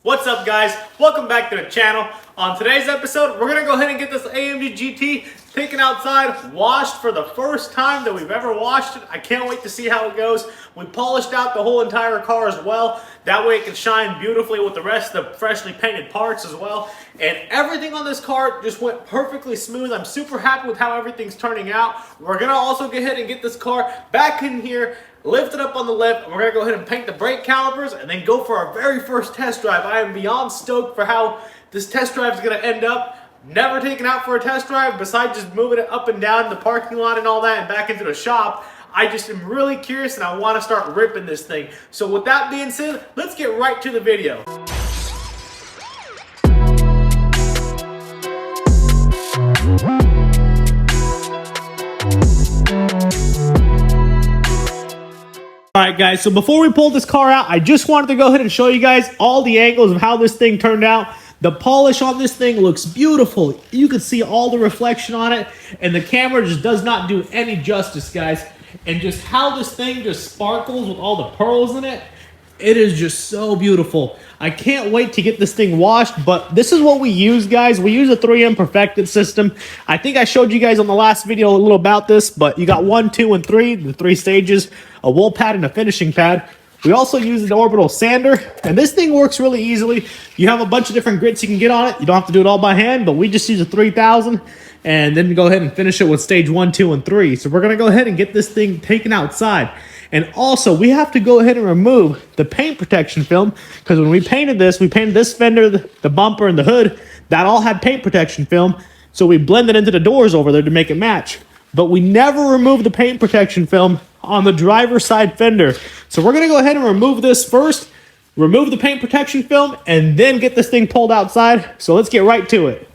What's up, guys? Welcome back to the channel. On today's episode, we're gonna go ahead and get this AMG GT taken outside, washed for the first time that we've ever washed it. I can't wait to see how it goes. We polished out the whole entire car as well. That way it can shine beautifully with the rest of the freshly painted parts as well. And everything on this car just went perfectly smooth. I'm super happy with how everything's turning out. We're gonna also go ahead and get this car back in here, lift it up on the lift, and we're gonna go ahead and paint the brake calipers and then go for our very first test drive. I am beyond stoked for how this test drive is gonna end up. Never taken out for a test drive besides just moving it up and down in the parking lot and all that and back into the shop. I just am really curious and I want to start ripping this thing. So with that being said, let's get right to the video. Alright guys, so before we pull this car out, I just wanted to go ahead and show you guys all the angles of how this thing turned out. The polish on this thing looks beautiful. You can see all the reflection on it, and the camera just does not do any justice, guys. And just how this thing just sparkles with all the pearls in it, it is just so beautiful. I can't wait to get this thing washed, but this is what we use, guys. We use a 3M perfected system. I think I showed you guys on the last video a little about this, but you got 1, 2, and 3, the 3 stages, a wool pad and a finishing pad. We also use an orbital sander, and this thing works really easily. You have a bunch of different grits you can get on it. You don't have to do it all by hand, but we just use a 3000 and then go ahead and finish it with stage 1, 2, and 3. So we're gonna go ahead and get this thing taken outside. And also, we have to go ahead and remove the paint protection film, because when we painted this fender, the bumper, and the hood. That all had paint protection film, so we blended into the doors over there to make it match. But we never removed the paint protection film on the driver's side fender. So we're gonna go ahead and remove this first, remove the paint protection film, and then get this thing pulled outside. So let's get right to it.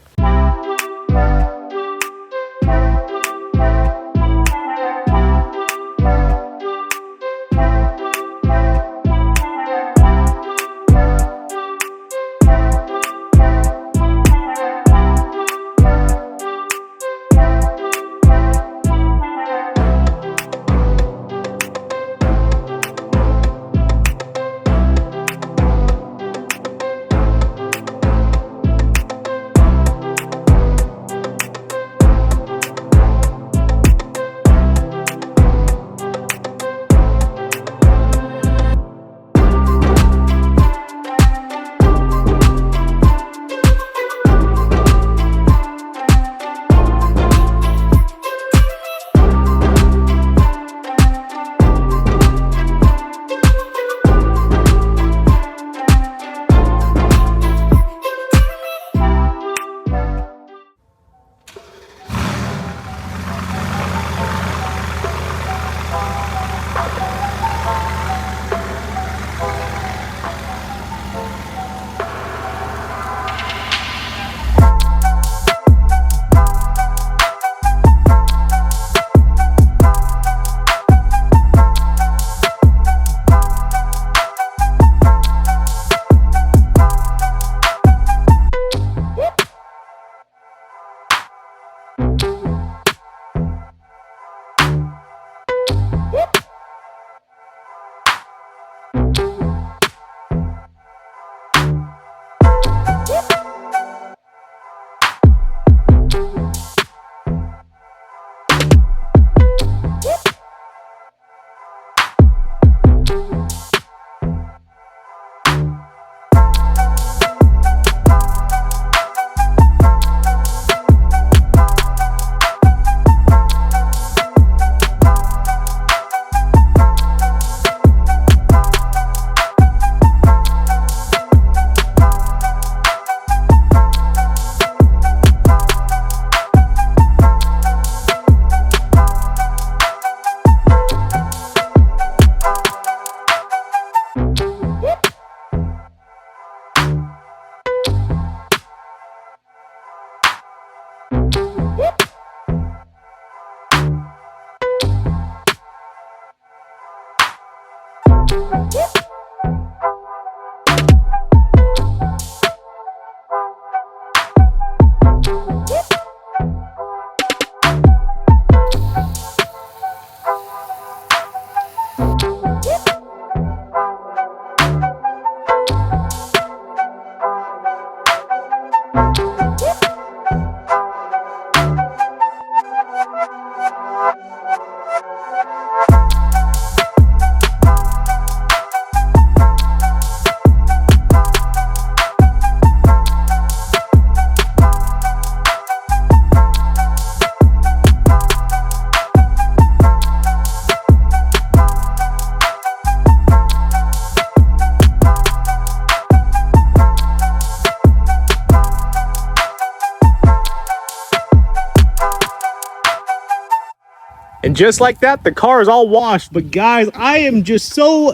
just like that, the car is all washed. But guys, I am just so,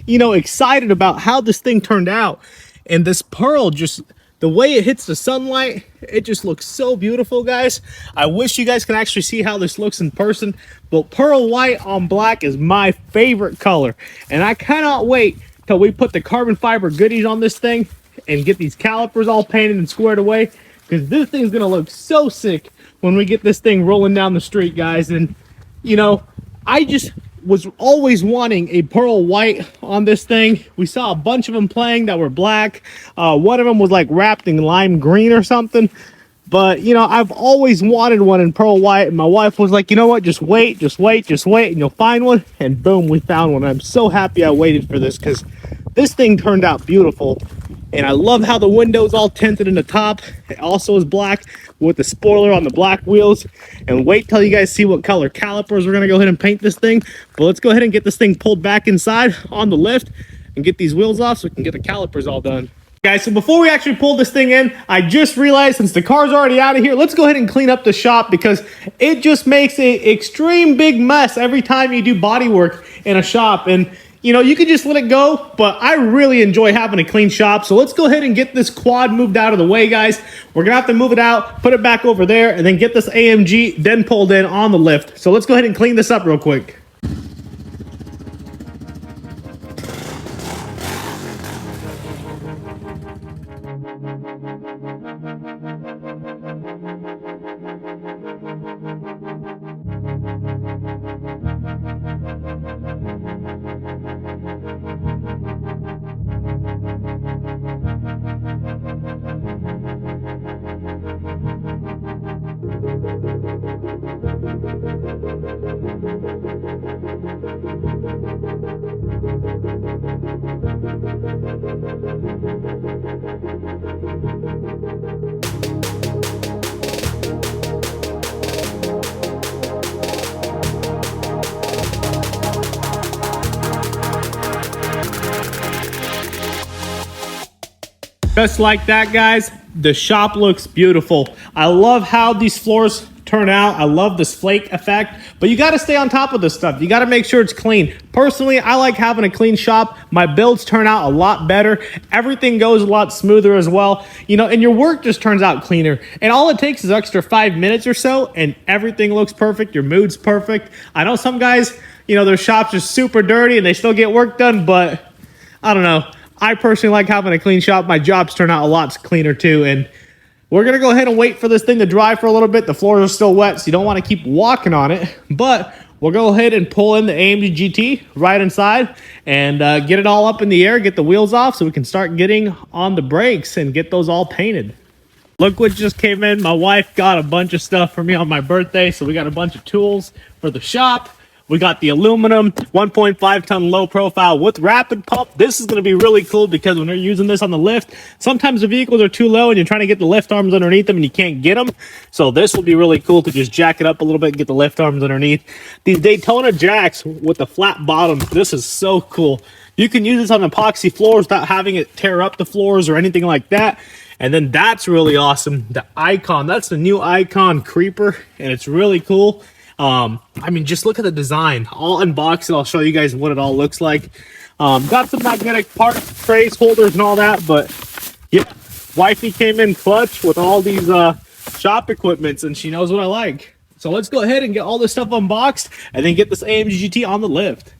excited about how this thing turned out. And this pearl, just the way it hits the sunlight, it just looks so beautiful, guys. I wish you guys can actually see how this looks in person. But pearl white on black is my favorite color. And I cannot wait till we put the carbon fiber goodies on this thing and get these calipers all painted and squared away, because this thing's gonna look so sick when we get this thing rolling down the street, guys. And I just was always wanting a pearl white on this thing. We saw a bunch of them playing that were black. One of them was like wrapped in lime green or something. But I've always wanted one in pearl white, and my wife was like, you know what, just wait, and you'll find one. And boom, we found one. I'm so happy I waited for this, because this thing turned out beautiful. And I love how the window's all tinted in the top. It also is black with the spoiler on the black wheels. And wait till you guys see what color calipers we're gonna go ahead and paint this thing. But let's go ahead and get this thing pulled back inside on the lift and get these wheels off so we can get the calipers all done. Guys, so before we actually pull this thing in, I just realized, since the car's already out of here, let's go ahead and clean up the shop, because it just makes an extreme big mess every time you do body work in a shop. And you can just let it go, but I really enjoy having a clean shop. So let's go ahead and get this quad moved out of the way, guys. We're gonna have to move it out, put it back over there, and then get this AMG then pulled in on the lift. So let's go ahead and clean this up real quick. Just like that, guys, the shop looks beautiful. I love how these floors turn out. I love this flake effect, but you got to stay on top of this stuff. You got to make sure it's clean. Personally, I like having a clean shop. My builds turn out a lot better. Everything goes a lot smoother as well, and your work just turns out cleaner. And all it takes is extra 5 minutes or so, and everything looks perfect. Your mood's perfect. I know some guys, their shop's just super dirty and they still get work done, but I don't know. I personally like having a clean shop. My jobs turn out a lot cleaner too. And we're going to go ahead and wait for this thing to dry for a little bit. The floors are still wet, so you don't want to keep walking on it. But we'll go ahead and pull in the AMG GT right inside and get it all up in the air, get the wheels off so we can start getting on the brakes and get those all painted. Look what just came in. My wife got a bunch of stuff for me on my birthday. So we got a bunch of tools for the shop. We got the aluminum 1.5 ton low profile with rapid pump. This is going to be really cool, because when you're using this on the lift, sometimes the vehicles are too low and you're trying to get the lift arms underneath them and you can't get them. So this will be really cool to just jack it up a little bit and get the lift arms underneath. These Daytona jacks with the flat bottoms, this is so cool. You can use this on epoxy floors without having it tear up the floors or anything like that. And then that's really awesome. The Icon, that's the new Icon Creeper, and it's really cool. I mean, just look at the design. I'll unbox it. I'll show you guys what it all looks like. Got some magnetic part trays, holders, and all that. But yeah, wifey came in clutch with all these shop equipments, and she knows what I like. So let's go ahead and get all this stuff unboxed and then get this AMG GT on the lift.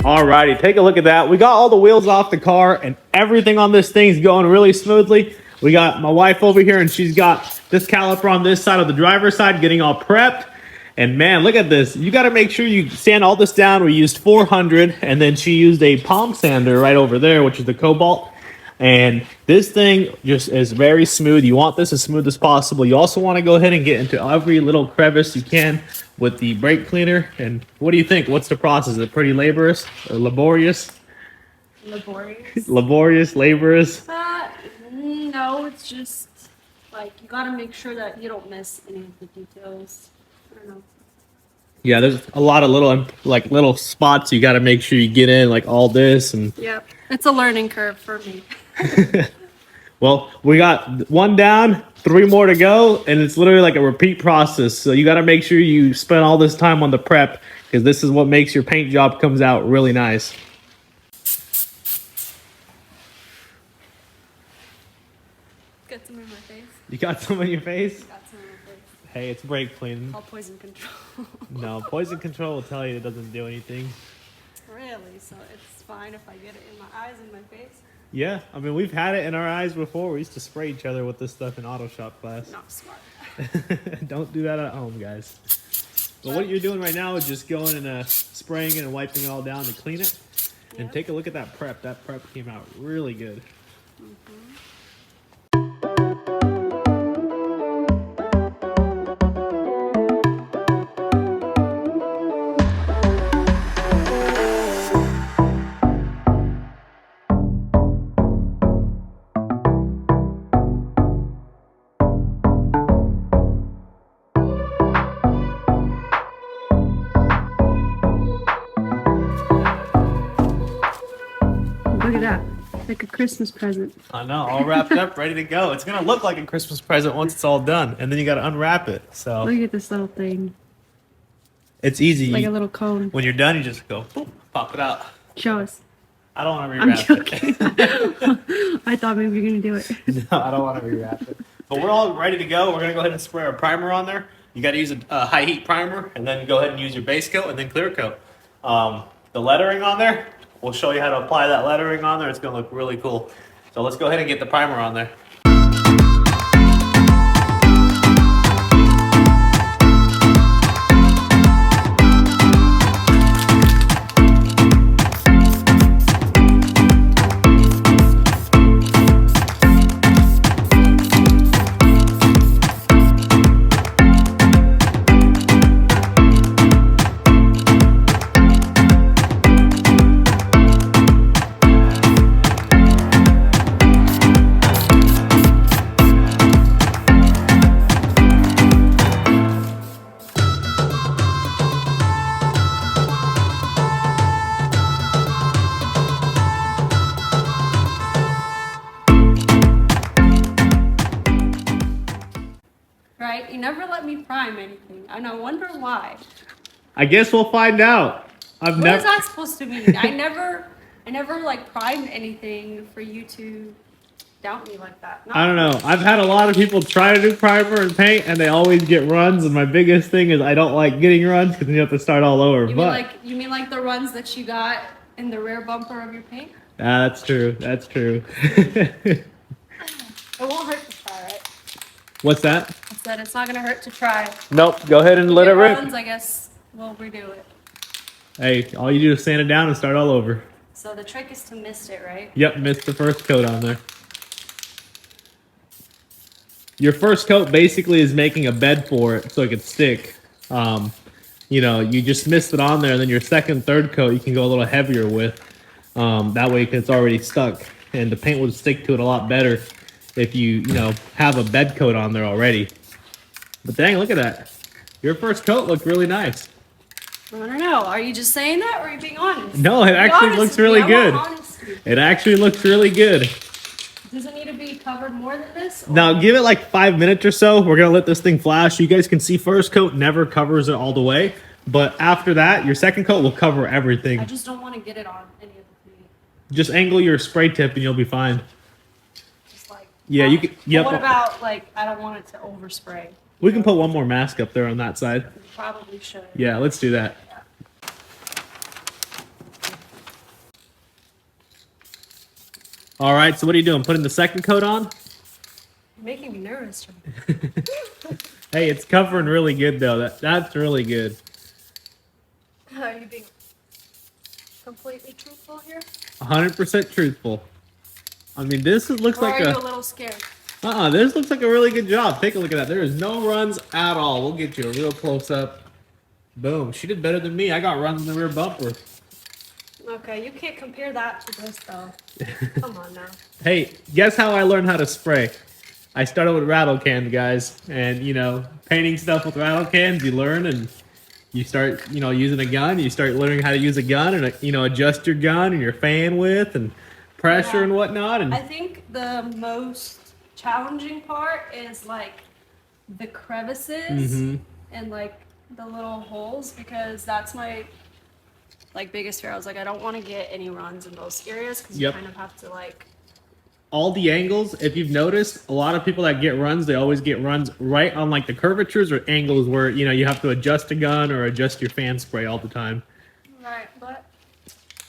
Alrighty, take a look at that. We got all the wheels off the car and everything on this thing's going really smoothly. We got my wife over here and she's got this caliper on this side of the driver's side getting all prepped. And man, look at this. You got to make sure you sand all this down. We used 400 and then she used a palm sander right over there, which is the Cobalt. And this thing just is very smooth. You want this as smooth as possible. You also want to go ahead and get into every little crevice you can with the brake cleaner. And what do you think? What's the process? Is it pretty laborious or laborious? Laborious. Laborious, laborious? No, it's just like you got to make sure that you don't miss any of the details. I don't know. Yeah, there's a lot of little spots you got to make sure you get in, like all this. And Yep, it's a learning curve for me. well, we got one down, 3 more to go, and it's literally like a repeat process. So you got to make sure you spend all this time on the prep because this is what makes your paint job comes out really nice. Got some in my face. You got some in your face? Got some in my face. Hey, it's brake cleaning. All poison control. No, poison control will tell you it doesn't do anything. Really? So it's fine if I get it in my eyes and my face? Yeah, I mean, we've had it in our eyes before. We used to spray each other with this stuff in auto shop class. Not smart. Don't do that at home, guys. But what you're doing right now is just going and spraying it and wiping it all down to clean it. And Yep. take a look at that prep. That prep came out really good. Look at that. Like a Christmas present. I know, all wrapped up, ready to go. It's gonna look like a Christmas present once it's all done, and then you gotta unwrap it. So Look at this little thing. it's easy. Like a little cone. When you're done, you just go boop, pop it out. Show us. I don't want to I'm rewrap joking. it. I thought maybe you're going to do it. No, I don't want to rewrap it. But we're all ready to go. We're gonna go ahead and spray our primer on there. You got to use a high heat primer, and then go ahead and use your base coat and then clear coat. The lettering on there, we'll show you how to apply that lettering on there. It's gonna look really cool. So let's go ahead and get the primer on there. Right? You never let me prime anything. And I wonder why. I guess we'll find out. What is that supposed to mean? I never like primed anything for you to doubt me like that. I don't know. I've had a lot of people try to do primer and paint, and they always get runs. And my biggest thing is I don't like getting runs because then you have to start all over. You mean like the runs that you got in the rear bumper of your paint? That's true. That's true. It won't hurt to try, right? What's that? I said it's not gonna hurt to try. Nope. Go ahead and let it rip. Runs, I guess we'll redo it. Hey, all you do is sand it down and start all over. So the trick is to mist it, right? Yep, missed the first coat on there. Your first coat basically is making a bed for it so it can stick. You know, you just missed it on there, and then your second, third coat you can go a little heavier with. That way it's already stuck, and the paint will stick to it a lot better if you have a bed coat on there already. But dang, look at that. Your first coat looked really nice. I don't know. Are you just saying that, or are you being honest? No, it actually looks really good. It actually looks really good. Does it need to be covered more than this? Or? Now give it like 5 minutes or so. We're gonna let this thing flash. You guys can see first coat never covers it all the way, but after that, your second coat will cover everything. I just don't want to get it on any of the paint. Just angle your spray tip and you'll be fine. Just like Yeah, you can. Yep. What about like I don't want it to overspray? We can put one more mask up there on that side. You probably should. Yeah, let's do that. All right, so what are you doing? Putting the second coat on? You're making me nervous, John. Hey, it's covering really good though. That's really good. Are you being completely truthful here? 100% truthful. I mean, looks Or like are you a little scared? This looks like a really good job. Take a look at that. There is no runs at all. We'll get you a real close up. Boom. She did better than me. I got runs in the rear bumper. Okay, you can't compare that to this though. Come on now. Hey, guess how I learned how to spray? I started with rattle cans, guys. And, painting stuff with rattle cans, you learn and you start, using a gun. You start learning how to use a gun and, adjust your gun and your fan width and pressure and whatnot. And I think the most challenging part is like the crevices and like the little holes, because that's my biggest fear. I was like, I don't want to get any runs in those areas because you kind of have to all the angles, if you've noticed, a lot of people that get runs, they always get runs right on like the curvatures or angles where, you have to adjust a gun or adjust your fan spray all the time. Right, but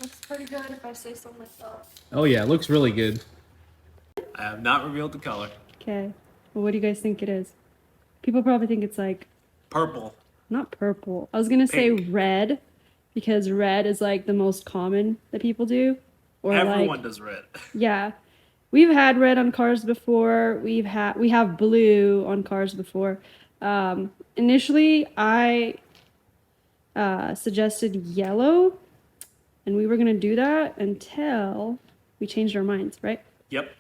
looks pretty good if I say so myself. Oh yeah, it looks really good. I have not revealed the color. Okay. Well, what do you guys think it is? People probably think it's like Purple. not purple. I was gonna say red, because red is like the most common that people do. Or everyone does red. Yeah. We've had red on cars before. We have blue on cars before. Initially, I suggested yellow, and we were gonna do that until we changed our minds, right? Yep.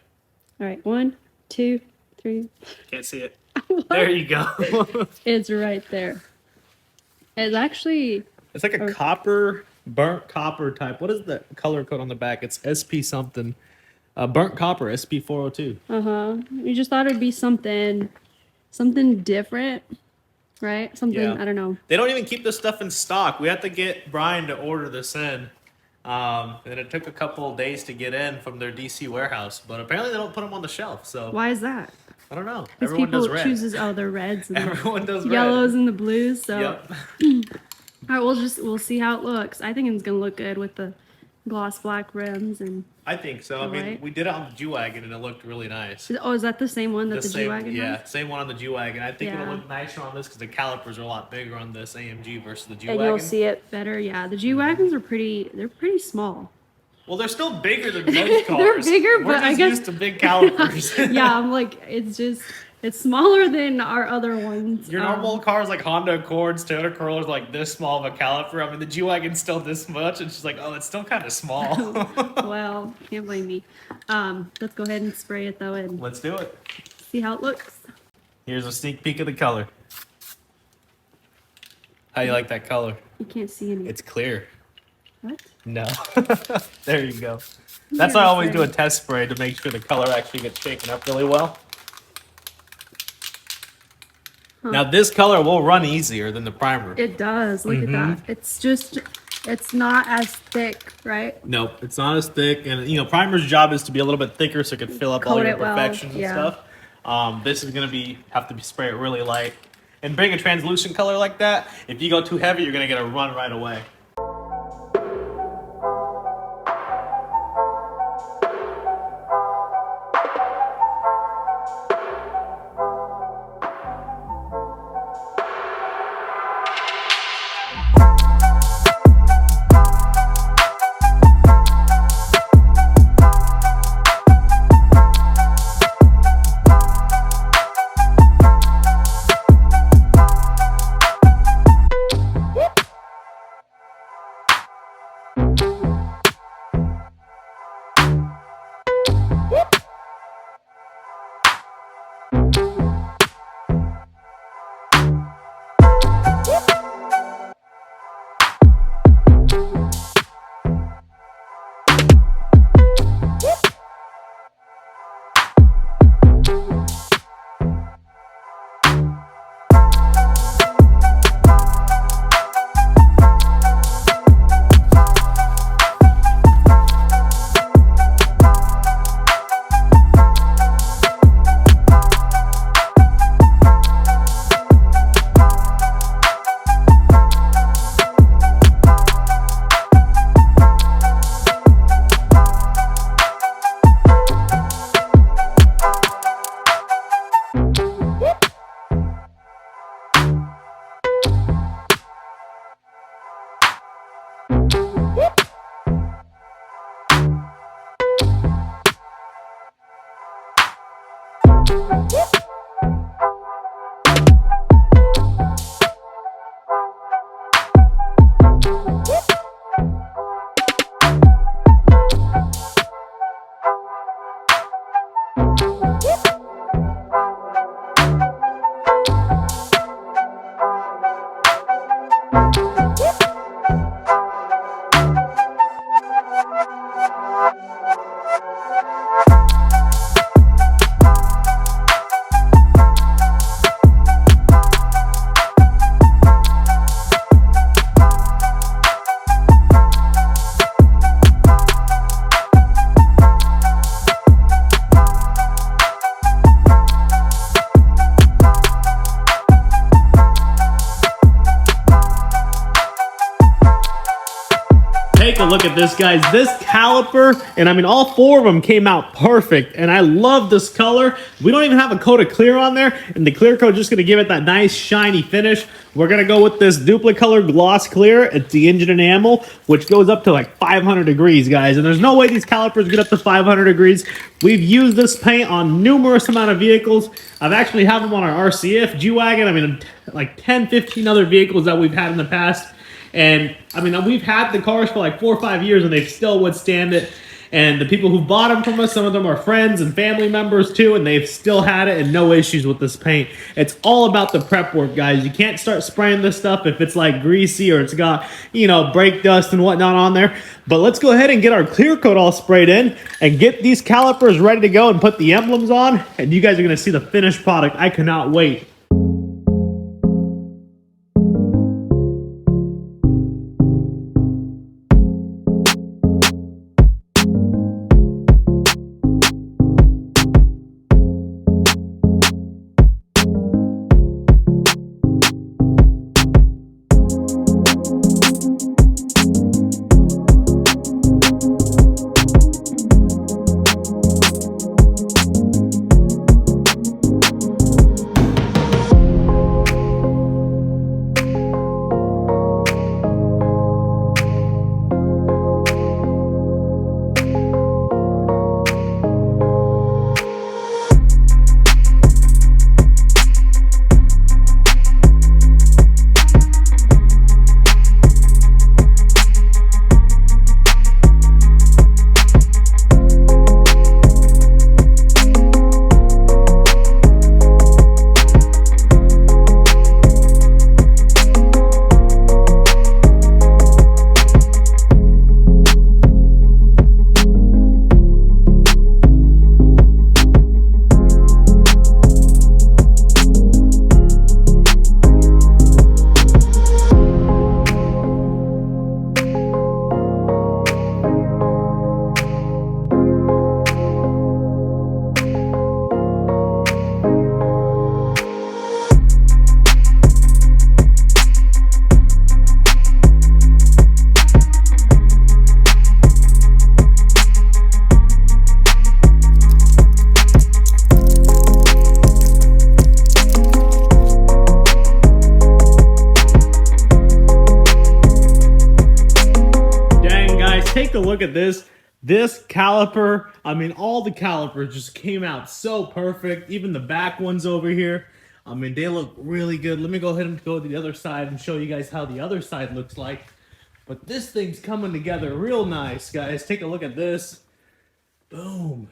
All right, 1, 2, 3. Can't see it. There you go. It's right there. It's actually. It's like a copper, burnt copper type. What is the color code on the back? It's SP something. Burnt copper, SP402. We just thought it'd be something different, right? Something, I don't know. They don't even keep this stuff in stock. We had to get Brian to order this in. And it took a couple of days to get in from their DC warehouse. But apparently they don't put them on the shelf. So why is that? I don't know. Because people chooses the reds and everyone does red. Yellows and the blues. So yep. All right, we'll see how it looks. I think it's gonna look good with the gloss black rims and. I think so. I mean, we did it on the G-Wagon and it looked really nice. Oh, is that the same one that the G-Wagon has? Yeah, same one on the G-Wagon. I think it'll look nicer on this because the calipers are a lot bigger on this AMG versus the G-Wagon. And you'll see it better. Yeah, the G-Wagons are they're pretty small. Well, they're still bigger than most cars. They're bigger, We're but just I guess used to big calipers. Yeah, I'm like, it's smaller than our other ones. Your normal cars like Honda Accords, Toyota Corollas, like this small of a caliper. I mean, the G-Wagon's still this much. It's just like, oh, it's still kind of small. Well, can't blame me. Let's go ahead and spray it though and let's do it. See how it looks. Here's a sneak peek of the color. How you like that color? You can't see any. It's clear. What? No. There you go. That's why I always do a test spray to make sure the color actually gets shaken up really well. Now this color will run easier than the primer. It does. Look at that. It's not as thick, right? Nope, it's not as thick. And primer's job is to be a little bit thicker so it can fill up all your imperfections and stuff. This is gonna have to be sprayed really light. And being a translucent color like that, if you go too heavy, you're gonna get a run right away. Take a look at this, guys. This caliper, and I mean, all four of them came out perfect, and I love this color. We don't even have a coat of clear on there, and the clear coat is just going to give it that nice shiny finish. We're going to go with this Duplicolor gloss clear. It's the engine enamel, which goes up to like 500 degrees, guys, and there's no way these calipers get up to 500 degrees. We've used this paint on numerous amount of vehicles. I've actually had them on our RCF, G-Wagon, I mean, like 10, 15 other vehicles that we've had in the past. And I mean, we've had the cars for like 4 or 5 years and they still withstand it. And the people who bought them from us, some of them are friends and family members too, and they've still had it and no issues with this paint. It's all about the prep work, guys. You can't start spraying this stuff if it's like greasy or it's got, you know, brake dust and whatnot on there. But let's go ahead and get our clear coat all sprayed in and get these calipers ready to go and put the emblems on. And you guys are going to see the finished product. I cannot wait. Take a look at this caliper. I mean, all the calipers just came out so perfect. Even the back ones over here, I mean, they look really good. Let me go ahead and go to the other side and show you guys how the other side looks like. But this thing's coming together real nice, guys. Take a look at this. Boom.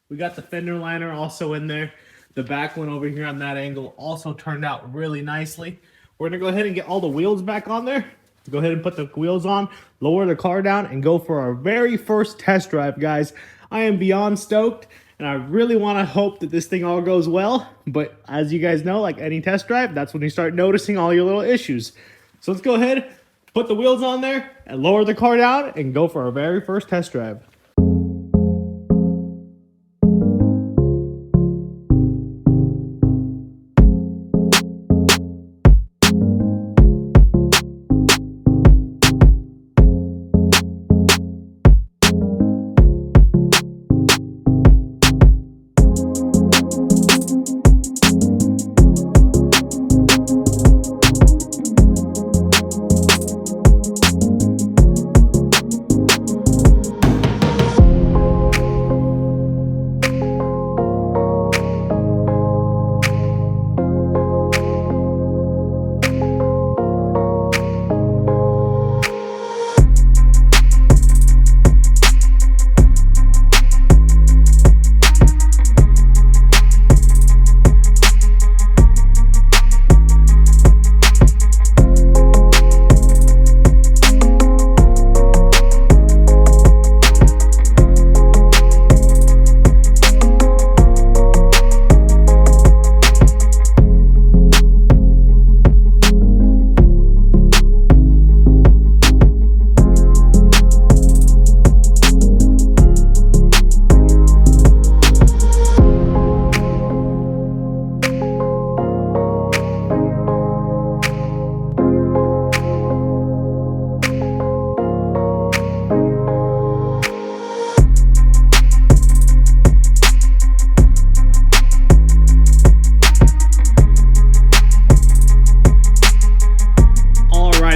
We got the fender liner also in there. The back one over here on that angle also turned out really nicely. We're gonna go ahead and get all the wheels back on there. Go ahead and put the wheels on, lower the car down, and go for our very first test drive, guys. I am beyond stoked, and I really want to hope that this thing all goes well. But as you guys know, like any test drive, that's when you start noticing all your little issues. So let's go ahead, put the wheels on there, and lower the car down, and go for our very first test drive.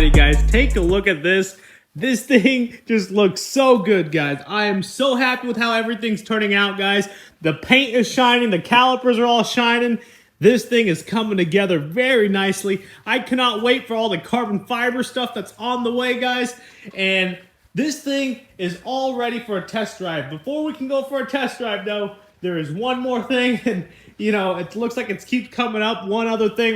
Alrighty guys, take a look at this. This thing just looks so good, guys. I am so happy with how everything's turning out, guys. The paint is shining, the calipers are all shining. This thing is coming together very nicely. I cannot wait for all the carbon fiber stuff that's on the way, guys. And this thing is all ready for a test drive. Before we can go for a test drive, though, there is one more thing, and you know, it looks like it keeps coming up, one other thing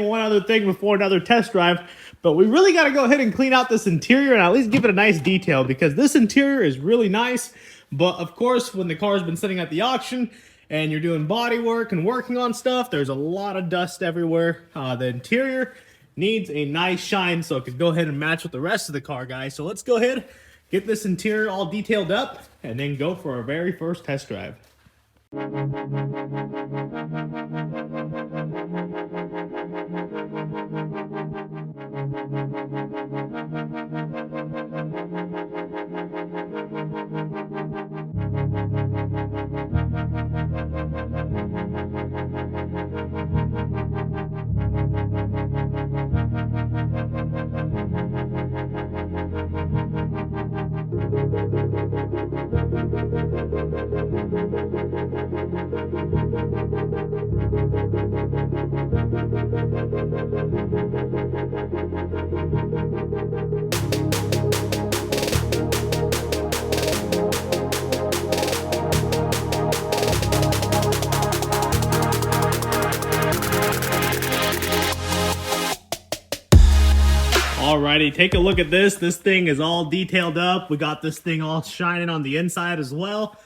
before another test drive. But we really got to go ahead and clean out this interior and at least give it a nice detail, because this interior is really nice. But of course, when the car's been sitting at the auction and you're doing body work and working on stuff, there's a lot of dust everywhere. The interior needs a nice shine so it can go ahead and match with the rest of the car, guys. So let's go ahead, get this interior all detailed up, and then go for our very first test drive. Alrighty, take a look at this. This thing is all detailed up. We got this thing all shining on the inside as well.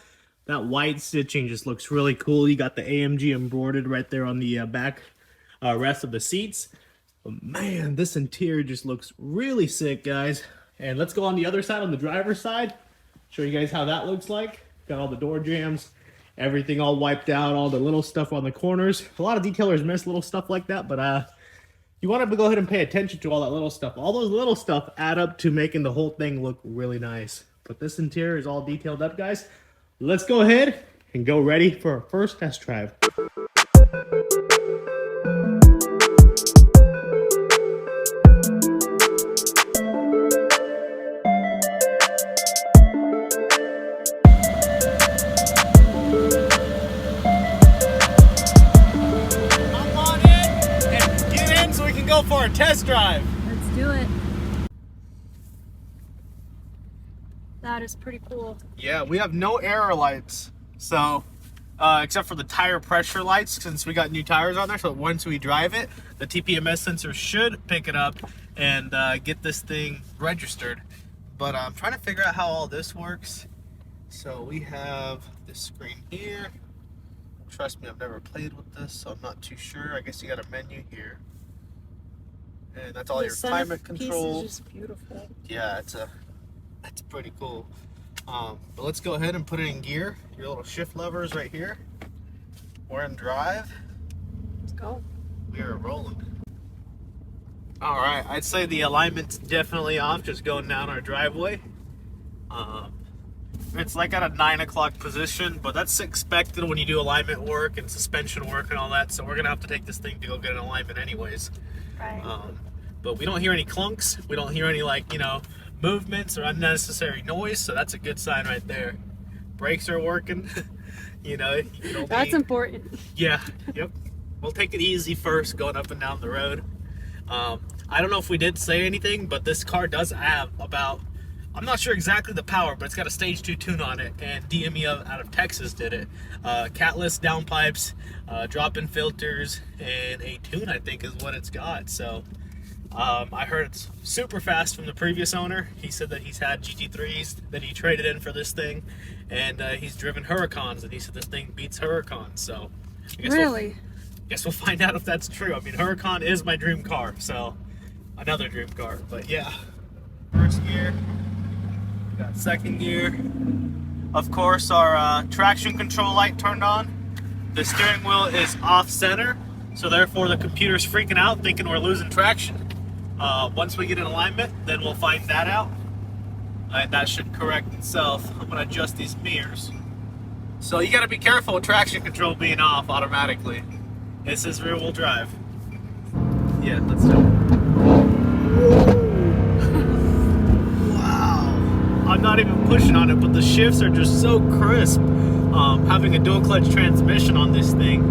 That white stitching just looks really cool. You got the AMG embroidered right there on the back rest of the seats. But man, this interior just looks really sick, guys. And let's go on the other side, on the driver's side. Show you guys how that looks like. Got all the door jambs, everything all wiped out, all the little stuff on the corners. A lot of detailers miss little stuff like that, but you want to go ahead and pay attention to all that little stuff. All those little stuff add up to making the whole thing look really nice. But this interior is all detailed up, guys. Let's go ahead and go ready for our first test drive. Hop on in and get in so we can go for a test drive. Let's do it. That is pretty cool. Yeah, we have no error lights, so except for the tire pressure lights, since we got new tires on there. So once we drive it, the TPMS sensor should pick it up and get this thing registered. But I'm trying to figure out how all this works. So we have this screen here. Trust me, I've never played with this, so I'm not too sure. I guess you got a menu here, and that's all your climate control. Piece is just beautiful. Yeah, it's pretty cool. But let's go ahead and put it in gear. Your little shift levers right here. We're in drive. Let's go. We are rolling. All right, I'd say the alignment's definitely off, just going down our driveway. It's like at a 9 o'clock position, but that's expected when you do alignment work and suspension work and all that. So we're gonna have to take this thing to go get an alignment anyways. Right. But we don't hear any clunks. We don't hear any, like, you know, movements or unnecessary noise, so that's a good sign right there. Brakes are working. You know, That's important. Yeah, yep. We'll take it easy first going up and down the road. I don't know if we did say anything, but this car does have about, I'm not sure exactly the power, but it's got a stage 2 tune on it, and DME out of Texas did it. Catless downpipes, drop-in filters, and a tune, I think, is what it's got. So I heard it's super fast from the previous owner. He said that he's had GT3s that he traded in for this thing, and he's driven Huracans, and he said this thing beats Huracans. So I guess Really? guess we'll find out if that's true. I mean, Huracan is my dream car, so another dream car. But yeah, first gear, got second gear. Of course, our traction control light turned on. The steering wheel is off center, so therefore the computer's freaking out, thinking we're losing traction. Once we get in alignment, then we'll find that out, and that should correct itself. I'm gonna adjust these mirrors. So you gotta be careful with traction control being off automatically. This is rear wheel drive. Yeah, let's do it. The shifts are just so crisp. Having a dual clutch transmission on this thing,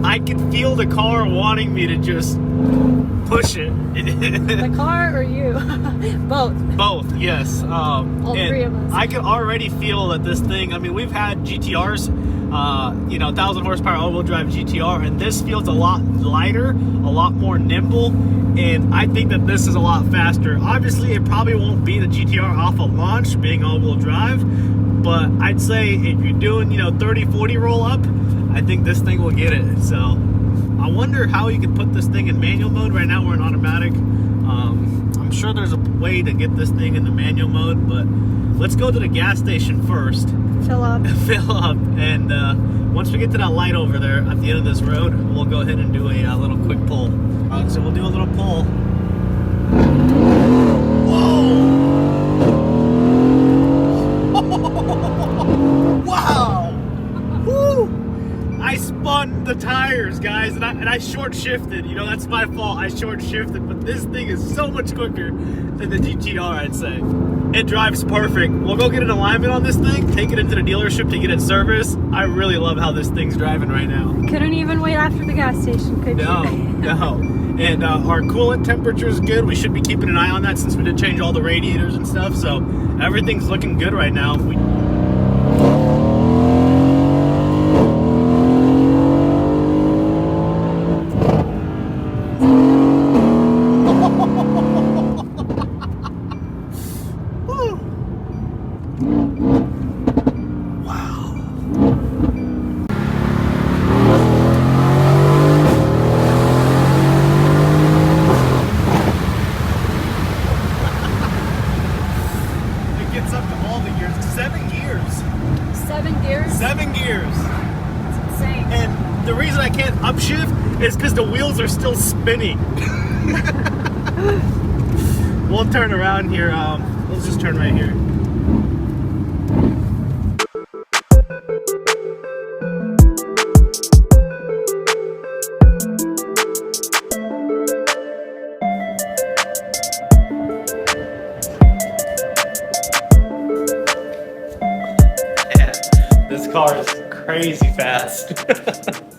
I can feel the car wanting me to just push it. The car or you? Both. Both, yes. All three of us. I can already feel that this thing, I mean, we've had GTRs, 1,000 horsepower all-wheel drive GTR, and this feels a lot lighter, a lot more nimble, and I think that this is a lot faster. Obviously, it probably won't be the GTR off of launch, being all-wheel drive, but I'd say if you're doing, 30, 40 roll-up, I think this thing will get it. So I wonder how you can put this thing in manual mode. Right now we're in automatic. I'm sure there's a way to get this thing in the manual mode, but let's go to the gas station first. Fill up. Fill up, and once we get to that light over there at the end of this road, we'll go ahead and do a little quick pull. So we'll do a little pull. Whoa! Wow! Woo! I spun the tires, guys, and I short shifted. That's my fault. I short shifted, but this thing is so much quicker than the GTR, I'd say. It drives perfect. We'll go get an alignment on this thing, take it into the dealership to get it serviced. I really love how this thing's driving right now. Couldn't even wait after the gas station, could you? No. And our coolant temperature is good. We should be keeping an eye on that since we did change all the radiators and stuff. So everything's looking good right now. Up to all the gears. 7 gears. 7 gears? 7 gears. It's insane. And the reason I can't upshift is because the wheels are still spinning. We'll turn around here. Let's just turn right here. This car is crazy fast.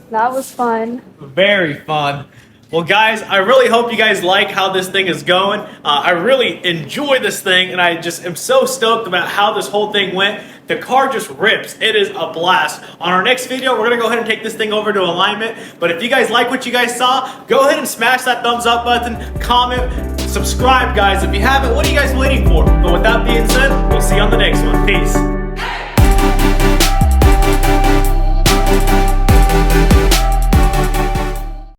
That was fun. Very fun. Well, guys, I really hope you guys like how this thing is going. I really enjoy this thing, and I just am so stoked about how this whole thing went. The car just rips. It is a blast. On our next video, we're going to go ahead and take this thing over to alignment. But if you guys like what you guys saw, go ahead and smash that thumbs up button, comment, subscribe, guys. If you haven't, what are you guys waiting for? But with that being said, we'll see you on the next one. Peace.